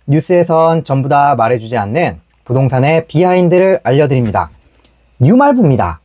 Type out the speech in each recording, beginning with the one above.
뉴스에선 전부 다 말해주지 않는 부동산의 비하인드를 알려드립니다. 뉴말부입니다.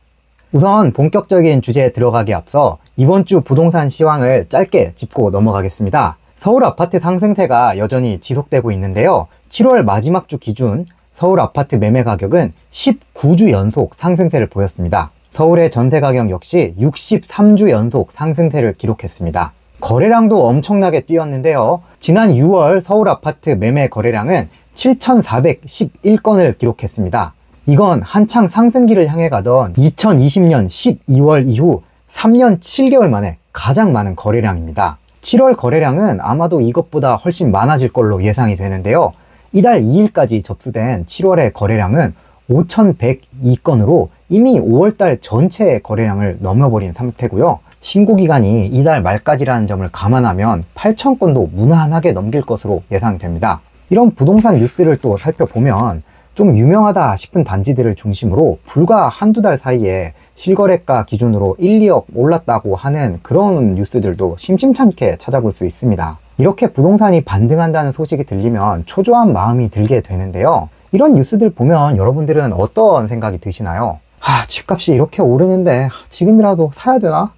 우선 본격적인 주제에 들어가기 앞서 이번 주 부동산 시황을 짧게 짚고 넘어가겠습니다. 서울 아파트 상승세가 여전히 지속되고 있는데요. 7월 마지막 주 기준 서울 아파트 매매 가격은 19주 연속 상승세를 보였습니다. 서울의 전세 가격 역시 63주 연속 상승세를 기록했습니다. 거래량도 엄청나게 뛰었는데요. 지난 6월 서울 아파트 매매 거래량은 7,411건을 기록했습니다. 이건 한창 상승기를 향해 가던 2020년 12월 이후 3년 7개월 만에 가장 많은 거래량입니다. 7월 거래량은 아마도 이것보다 훨씬 많아질 걸로 예상이 되는데요. 이달 2일까지 접수된 7월의 거래량은 5,102건으로 이미 5월달 전체의 거래량을 넘어버린 상태고요. 신고기간이 이달 말까지라는 점을 감안하면 8,000건도 무난하게 넘길 것으로 예상됩니다. 이런 부동산 뉴스를 또 살펴보면 좀 유명하다 싶은 단지들을 중심으로 불과 한두 달 사이에 실거래가 기준으로 1, 2억 올랐다고 하는 그런 뉴스들도 심심찮게 찾아볼 수 있습니다. 이렇게 부동산이 반등한다는 소식이 들리면 초조한 마음이 들게 되는데요. 이런 뉴스들 보면 여러분들은 어떤 생각이 드시나요? 집값이 이렇게 오르는데 지금이라도 사야 되나?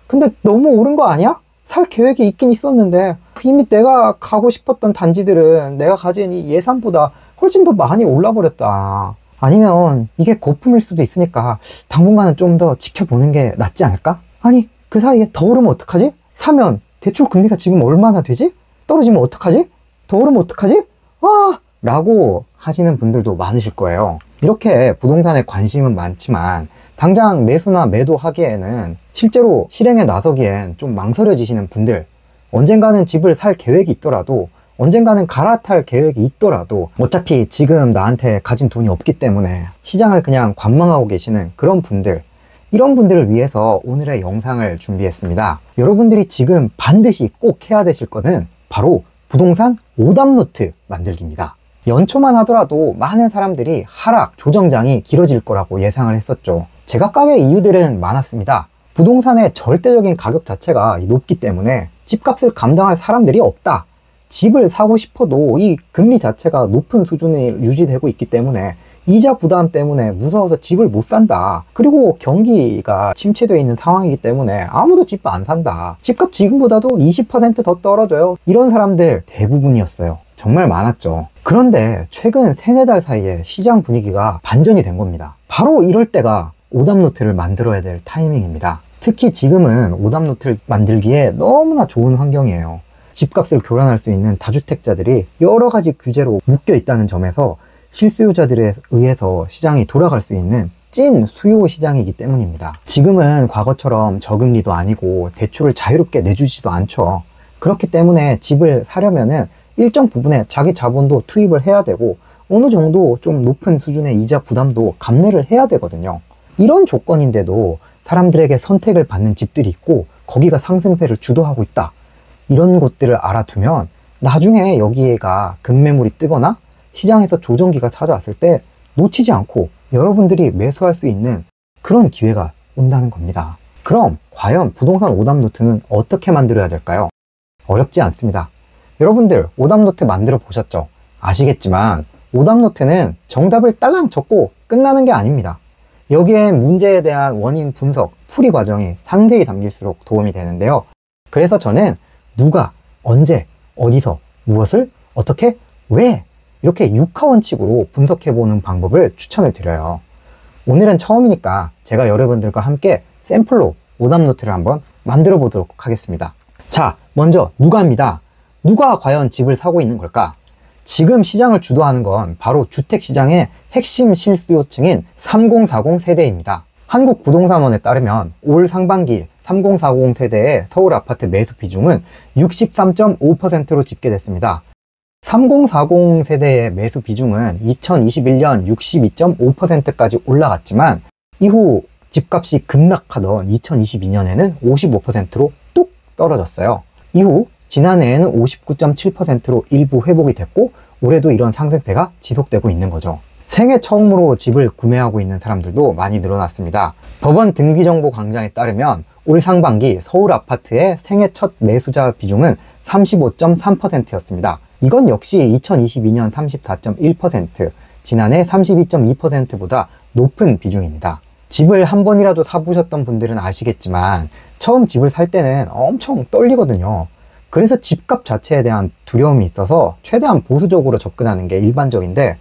근데 너무 오른 거 아니야? 살 계획이 있긴 있었는데 이미 내가 가고 싶었던 단지들은 내가 가진 이 예산보다 훨씬 더 많이 올라버렸다. 아니면 이게 거품일 수도 있으니까 당분간은 좀 더 지켜보는 게 낫지 않을까? 아니 그 사이에 더 오르면 어떡하지? 사면 대출 금리가 지금 얼마나 되지? 떨어지면 어떡하지? 더 오르면 어떡하지? 라고 하시는 분들도 많으실 거예요. 이렇게 부동산에 관심은 많지만 당장 매수나 매도하기에는 실제로 실행에 나서기엔 좀 망설여지시는 분들, 언젠가는 집을 살 계획이 있더라도 언젠가는 갈아탈 계획이 있더라도 어차피 지금 나한테 가진 돈이 없기 때문에 시장을 그냥 관망하고 계시는 그런 분들, 이런 분들을 위해서 오늘의 영상을 준비했습니다. 여러분들이 지금 반드시 꼭 해야 되실 거는 바로 부동산 오답노트 만들기입니다. 연초만 하더라도 많은 사람들이 하락, 조정장이 길어질 거라고 예상을 했었죠. 제각각의 이유들은 많았습니다. 부동산의 절대적인 가격 자체가 높기 때문에 집값을 감당할 사람들이 없다. 집을 사고 싶어도 이 금리 자체가 높은 수준이 유지되고 있기 때문에 이자 부담 때문에 무서워서 집을 못 산다. 그리고 경기가 침체되어 있는 상황이기 때문에 아무도 집 안 산다. 집값 지금보다도 20% 더 떨어져요. 이런 사람들 대부분이었어요. 정말 많았죠. 그런데 최근 3-4달 사이에 시장 분위기가 반전이 된 겁니다. 바로 이럴 때가 오답노트를 만들어야 될 타이밍입니다. 특히 지금은 오답노트를 만들기에 너무나 좋은 환경이에요. 집값을 교란할 수 있는 다주택자들이 여러 가지 규제로 묶여 있다는 점에서 실수요자들에 의해서 시장이 돌아갈 수 있는 찐 수요 시장이기 때문입니다. 지금은 과거처럼 저금리도 아니고 대출을 자유롭게 내주지도 않죠. 그렇기 때문에 집을 사려면은 일정 부분의 자기 자본도 투입을 해야 되고 어느 정도 좀 높은 수준의 이자 부담도 감내를 해야 되거든요. 이런 조건인데도 사람들에게 선택을 받는 집들이 있고 거기가 상승세를 주도하고 있다. 이런 곳들을 알아두면 나중에 여기가 급매물이 뜨거나 시장에서 조정기가 찾아왔을 때 놓치지 않고 여러분들이 매수할 수 있는 그런 기회가 온다는 겁니다. 그럼 과연 부동산 오답노트는 어떻게 만들어야 될까요? 어렵지 않습니다. 여러분들 오답노트 만들어 보셨죠? 아시겠지만 오답노트는 정답을 딸랑 적고 끝나는 게 아닙니다. 여기에 문제에 대한 원인 분석, 풀이 과정이 상세히 담길수록 도움이 되는데요. 그래서 저는 누가, 언제, 어디서, 무엇을, 어떻게, 왜 이렇게 6하원칙으로 분석해보는 방법을 추천을 드려요. 오늘은 처음이니까 제가 여러분들과 함께 샘플로 오답노트를 한번 만들어 보도록 하겠습니다. 자, 먼저 누가입니다. 누가 과연 집을 사고 있는 걸까? 지금 시장을 주도하는 건 바로 주택시장의 핵심 실수요층인 3040 세대입니다. 한국부동산원에 따르면 올 상반기 3040 세대의 서울 아파트 매수 비중은 63.5%로 집계됐습니다. 3040 세대의 매수 비중은 2021년 62.5%까지 올라갔지만 이후 집값이 급락하던 2022년에는 55%로 뚝 떨어졌어요. 이후 지난해에는 59.7%로 일부 회복이 됐고 올해도 이런 상승세가 지속되고 있는 거죠. 생애 처음으로 집을 구매하고 있는 사람들도 많이 늘어났습니다. 법원 등기정보광장에 따르면 올 상반기 서울 아파트의 생애 첫 매수자 비중은 35.3%였습니다. 이건 역시 2022년 34.1%, 지난해 32.2%보다 높은 비중입니다. 집을 한 번이라도 사보셨던 분들은 아시겠지만 처음 집을 살 때는 엄청 떨리거든요. 그래서 집값 자체에 대한 두려움이 있어서 최대한 보수적으로 접근하는 게 일반적인데,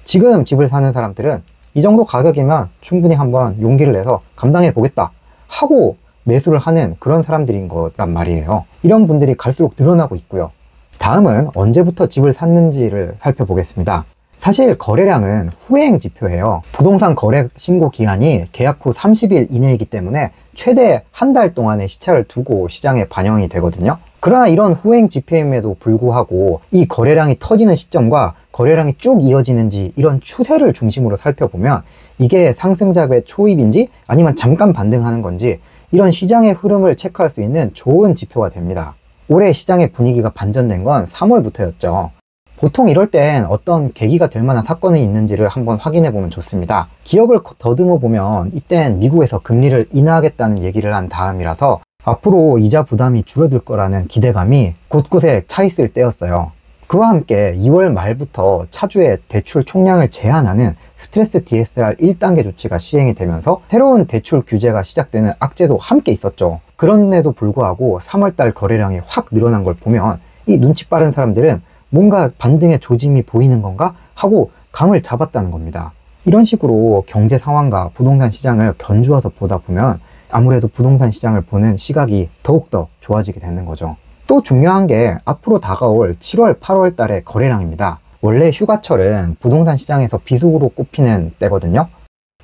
지금 집을 사는 사람들은 이 정도 가격이면 충분히 한번 용기를 내서 감당해 보겠다 하고 매수를 하는 그런 사람들인 거란 말이에요. 이런 분들이 갈수록 늘어나고 있고요. 다음은 언제부터 집을 샀는지를 살펴보겠습니다. 사실 거래량은 후행 지표예요. 부동산 거래 신고 기한이 계약 후 30일 이내이기 때문에 최대 한 달 동안의 시차를 두고 시장에 반영이 되거든요. 그러나 이런 후행 지표임에도 불구하고 이 거래량이 터지는 시점과 거래량이 쭉 이어지는지 이런 추세를 중심으로 살펴보면 이게 상승작의 초입인지 아니면 잠깐 반등하는 건지 이런 시장의 흐름을 체크할 수 있는 좋은 지표가 됩니다. 올해 시장의 분위기가 반전된 건 3월부터였죠. 보통 이럴 땐 어떤 계기가 될 만한 사건이 있는지를 한번 확인해 보면 좋습니다. 기억을 더듬어 보면 이땐 미국에서 금리를 인하하겠다는 얘기를 한 다음이라서 앞으로 이자 부담이 줄어들 거라는 기대감이 곳곳에 차 있을 때였어요. 그와 함께 2월 말부터 차주의 대출 총량을 제한하는 스트레스 DSR 1단계 조치가 시행이 되면서 새로운 대출 규제가 시작되는 악재도 함께 있었죠. 그런데도 불구하고 3월달 거래량이 확 늘어난 걸 보면 이 눈치 빠른 사람들은 뭔가 반등의 조짐이 보이는 건가 하고 감을 잡았다는 겁니다. 이런 식으로 경제 상황과 부동산 시장을 견주어서 보다 보면 아무래도 부동산 시장을 보는 시각이 더욱더 좋아지게 되는 거죠. 또 중요한 게 앞으로 다가올 7월, 8월 달의 거래량입니다. 원래 휴가철은 부동산 시장에서 비수기로 꼽히는 때거든요.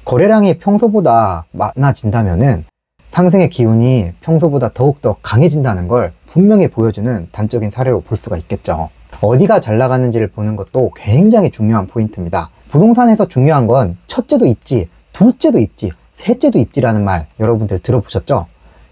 거래량이 평소보다 많아진다면은 상승의 기운이 평소보다 더욱더 강해진다는 걸 분명히 보여주는 단적인 사례로 볼 수가 있겠죠. 어디가 잘 나가는지를 보는 것도 굉장히 중요한 포인트입니다. 부동산에서 중요한 건 첫째도 입지, 둘째도 입지, 셋째도 입지라는 말 여러분들 들어보셨죠?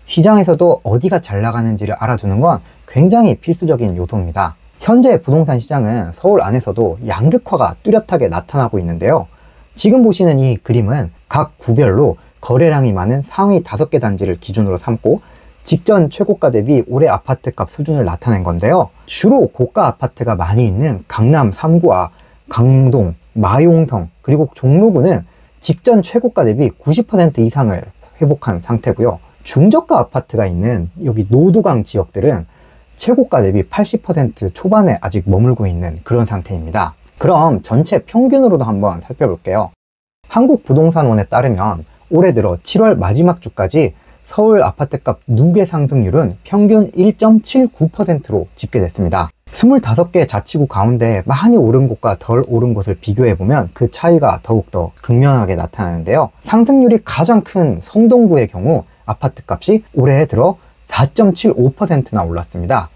시장에서도 어디가 잘 나가는지를 알아두는 건 굉장히 필수적인 요소입니다. 현재 부동산 시장은 서울 안에서도 양극화가 뚜렷하게 나타나고 있는데요. 지금 보시는 이 그림은 각 구별로 거래량이 많은 상위 5개 단지를 기준으로 삼고 직전 최고가 대비 올해 아파트값 수준을 나타낸 건데요. 주로 고가 아파트가 많이 있는 강남 3구와 강동, 마용성, 그리고 종로구는 직전 최고가 대비 90% 이상을 회복한 상태고요. 중저가 아파트가 있는 여기 노도강 지역들은 최고가 대비 80% 초반에 아직 머물고 있는 그런 상태입니다. 그럼 전체 평균으로도 한번 살펴볼게요. 한국부동산원에 따르면 올해 들어 7월 마지막 주까지 서울 아파트값 누계 상승률은 평균 1.79%로 집계됐습니다. 25개 자치구 가운데 많이 오른 곳과 덜 오른 곳을 비교해보면 그 차이가 더욱더 극명하게 나타나는데요. 상승률이 가장 큰 성동구의 경우 아파트값이 올해 들어 4.75%나 올랐습니다.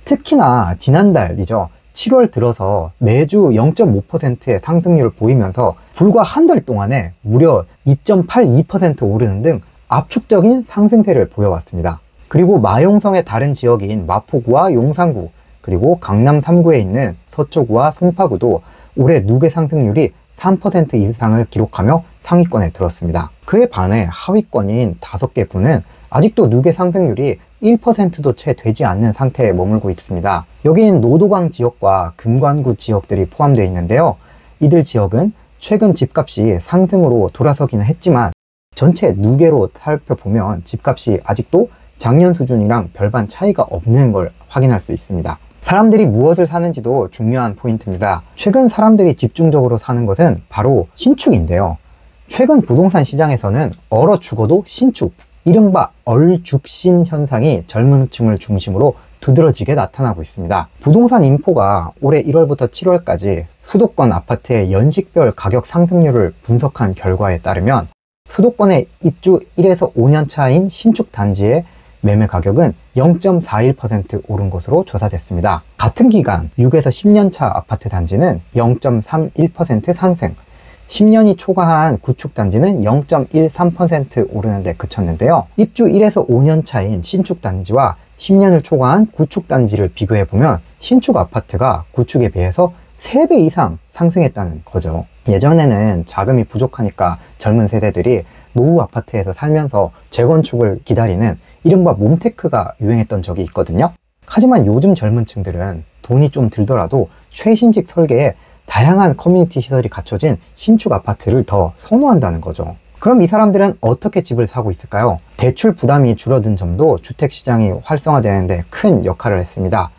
특히나 지난달이죠. 7월 들어서 매주 0.5%의 상승률을 보이면서 불과 한 달 동안에 무려 2.82% 오르는 등 압축적인 상승세를 보여왔습니다. 그리고 마용성의 다른 지역인 마포구와 용산구, 그리고 강남 3구에 있는 서초구와 송파구도 올해 누계 상승률이 3% 이상을 기록하며 상위권에 들었습니다. 그에 반해 하위권인 5개 구는 아직도 누계 상승률이 1%도 채 되지 않는 상태에 머물고 있습니다. 여기엔 노도강 지역과 금관구 지역들이 포함되어 있는데요. 이들 지역은 최근 집값이 상승으로 돌아서기는 했지만 전체 누계로 살펴보면 집값이 아직도 작년 수준이랑 별반 차이가 없는 걸 확인할 수 있습니다. 사람들이 무엇을 사는지도 중요한 포인트입니다. 최근 사람들이 집중적으로 사는 것은 바로 신축인데요. 최근 부동산 시장에서는 얼어 죽어도 신축, 이른바 얼죽신 현상이 젊은 층을 중심으로 두드러지게 나타나고 있습니다. 부동산 인포가 올해 1월부터 7월까지 수도권 아파트의 연식별 가격 상승률을 분석한 결과에 따르면 수도권의 입주 1에서 5년 차인 신축 단지의 매매 가격은 0.41% 오른 것으로 조사됐습니다. 같은 기간 6에서 10년 차 아파트 단지는 0.31% 상승, 10년이 초과한 구축 단지는 0.13% 오르는 데 그쳤는데요. 입주 1에서 5년 차인 신축 단지와 10년을 초과한 구축 단지를 비교해보면 신축 아파트가 구축에 비해서 3배 이상 상승했다는 거죠. 예전에는 자금이 부족하니까 젊은 세대들이 노후 아파트에서 살면서 재건축을 기다리는 이른바 몬테크가 유행했던 적이 있거든요. 하지만 요즘 젊은 층들은 돈이 좀 들더라도 최신식 설계에 다양한 커뮤니티 시설이 갖춰진 신축 아파트를 더 선호한다는 거죠. 그럼 이 사람들은 어떻게 집을 사고 있을까요? 대출 부담이 줄어든 점도 주택시장이 활성화되는데 큰 역할을 했습니다.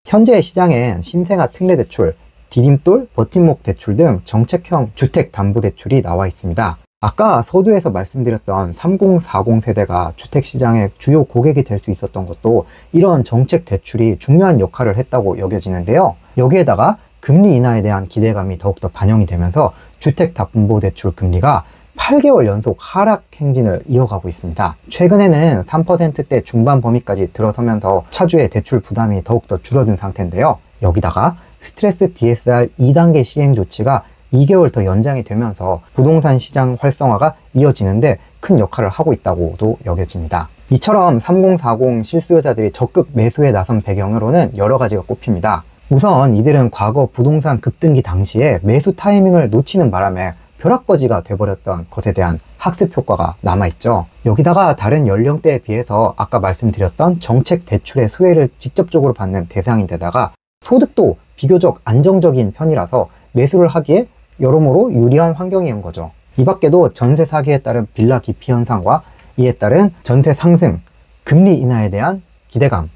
현재 시장엔 신생아 특례대출, 디딤돌, 버팀목 대출 등 정책형 주택담보대출이 나와 있습니다. 아까 서두에서 말씀드렸던 3040 세대가 주택시장의 주요 고객이 될 수 있었던 것도 이런 정책 대출이 중요한 역할을 했다고 여겨지는데요. 여기에다가 금리 인하에 대한 기대감이 더욱더 반영이 되면서 주택담보대출 금리가 8개월 연속 하락 행진을 이어가고 있습니다. 최근에는 3%대 중반 범위까지 들어서면서 차주의 대출 부담이 더욱더 줄어든 상태인데요. 여기다가 스트레스 DSR 2단계 시행 조치가 2개월 더 연장이 되면서 부동산 시장 활성화가 이어지는데 큰 역할을 하고 있다고도 여겨집니다. 이처럼 3040 실수요자들이 적극 매수에 나선 배경으로는 여러 가지가 꼽힙니다. 우선 이들은 과거 부동산 급등기 당시에 매수 타이밍을 놓치는 바람에 벼락거지가 돼버렸던 것에 대한 학습 효과가 남아있죠. 여기다가 다른 연령대에 비해서 아까 말씀드렸던 정책 대출의 수혜를 직접적으로 받는 대상인데다가 소득도 비교적 안정적인 편이라서 매수를 하기에 여러모로 유리한 환경이온 거죠. 이 밖에도 전세 사기에 따른 빌라 기피 현상과 이에 따른 전세 상승, 금리 인하에 대한 기대감,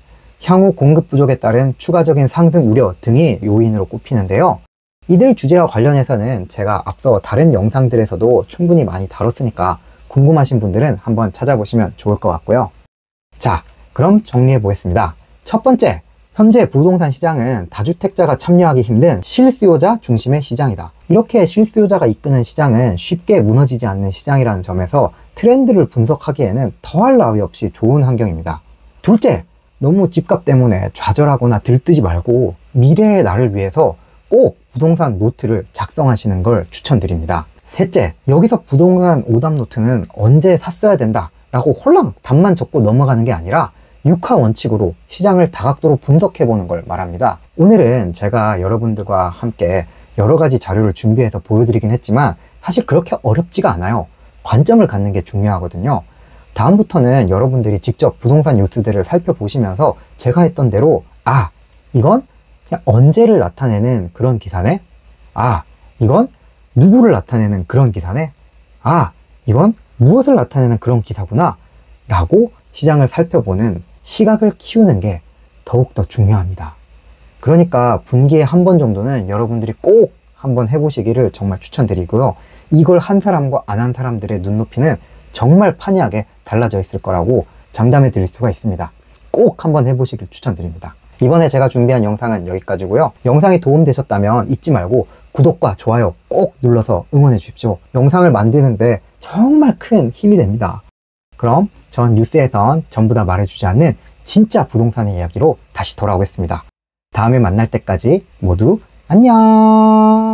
향후 공급 부족에 따른 추가적인 상승 우려 등이 요인으로 꼽히는데요. 이들 주제와 관련해서는 제가 앞서 다른 영상들에서도 충분히 많이 다뤘으니까 궁금하신 분들은 한번 찾아보시면 좋을 것 같고요. 자, 그럼 정리해 보겠습니다. 첫 번째, 현재 부동산 시장은 다주택자가 참여하기 힘든 실수요자 중심의 시장이다. 이렇게 실수요자가 이끄는 시장은 쉽게 무너지지 않는 시장이라는 점에서 트렌드를 분석하기에는 더할 나위 없이 좋은 환경입니다. 둘째, 너무 집값 때문에 좌절하거나 들뜨지 말고 미래의 나를 위해서 꼭 부동산 노트를 작성하시는 걸 추천드립니다. 셋째, 여기서 부동산 오답 노트는 언제 샀어야 된다 라고 홀랑 답만 적고 넘어가는 게 아니라 6화 원칙으로 시장을 다각도로 분석해보는 걸 말합니다. 오늘은 제가 여러분들과 함께 여러 가지 자료를 준비해서 보여드리긴 했지만 사실 그렇게 어렵지가 않아요. 관점을 갖는 게 중요하거든요. 다음부터는 여러분들이 직접 부동산 뉴스들을 살펴보시면서 제가 했던 대로 이건 그냥 언제를 나타내는 그런 기사네? 이건 누구를 나타내는 그런 기사네? 이건 무엇을 나타내는 그런 기사구나 라고 시장을 살펴보는 시각을 키우는 게 더욱더 중요합니다. 그러니까 분기에 한 번 정도는 여러분들이 꼭 한번 해보시기를 정말 추천드리고요. 이걸 한 사람과 안 한 사람들의 눈높이는 정말 판이하게 달라져 있을 거라고 장담해 드릴 수가 있습니다. 꼭 한번 해보시길 추천드립니다. 이번에 제가 준비한 영상은 여기까지고요. 영상이 도움되셨다면 잊지 말고 구독과 좋아요 꼭 눌러서 응원해 주십시오. 영상을 만드는데 정말 큰 힘이 됩니다. 그럼 전 뉴스에선 전부 다 말해주지 않는 진짜 부동산의 이야기로 다시 돌아오겠습니다. 다음에 만날 때까지 모두 안녕.